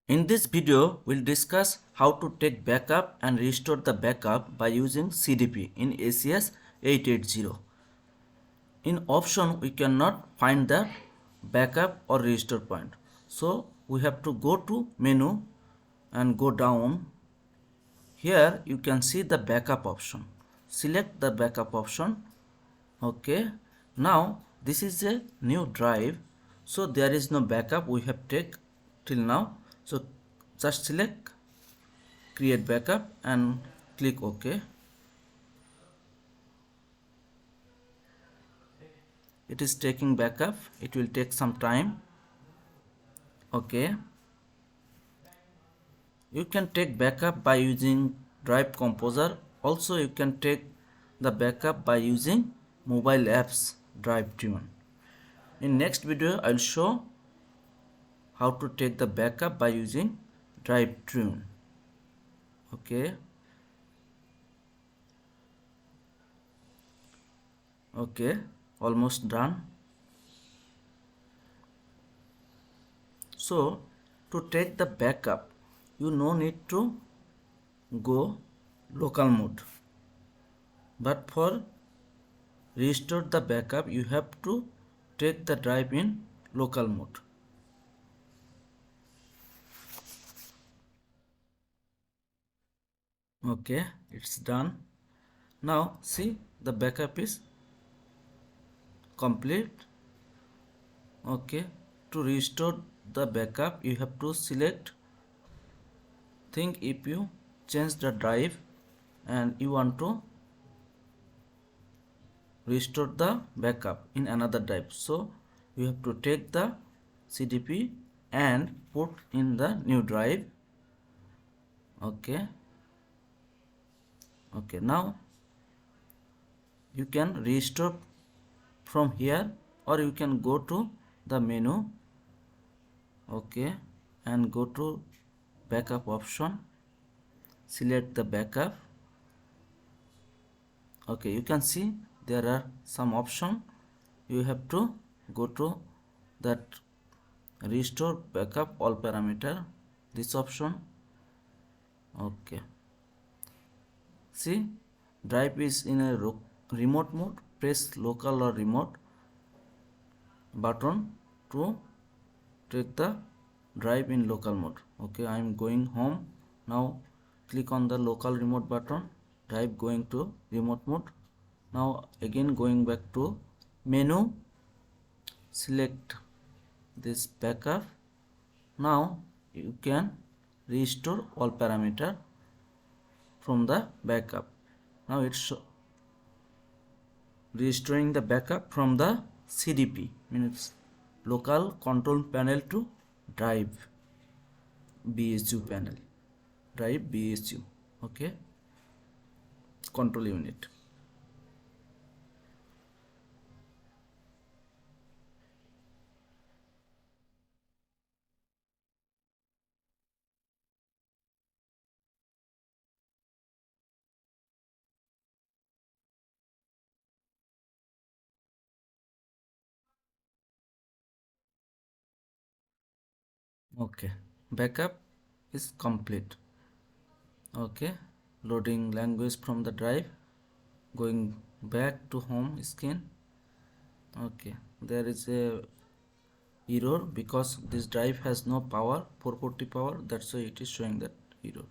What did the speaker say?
In this video, we'll discuss how to take backup and restore the backup by using CDP in ACS880. In option, we cannot find the backup or restore point. So we have to go to menu and go down. Here you can see the backup option. Select the backup option. Okay. Now this is a new drive. So there is no backup we have take till now. So just select create backup and click OK. It is taking backup. It will take some time. Okay. You can take backup by using Drive Composer. Also you can take the backup by using mobile apps Drive Tune. In next video I will show how to take the backup by using Drive Tune. Okay. Okay, almost done. So to take the backup, you no need to go local mode. But for restore the backup, you have to take the drive in local mode. Okay, it's done. Now see the backup is complete. Okay, to restore the backup you have to select. Think if you change the drive and you want to restore the backup in another drive, so you have to take the CDP and put in the new drive. Okay. Okay, now you can restore from here or you can go to the menu. Okay, and go to backup option, select the backup. Okay, you can see there are some option. You have to go to that restore backup all parameter, this option. Okay, see drive is in a remote mode. Press local or remote button to take the drive in local mode. Okay, I am going home. Now click on the local remote button, drive going to remote mode. Now again going back to menu, select this backup. Now you can restore all parameter from the backup. Now it's restoring the backup from the CDP, means local control panel to drive BSU panel, drive BSU. Okay, control unit. Okay, backup is complete. Okay, loading language from the drive, going back to home screen. Okay, there is a error because this drive has no power, 440 power, that's why it is showing that error.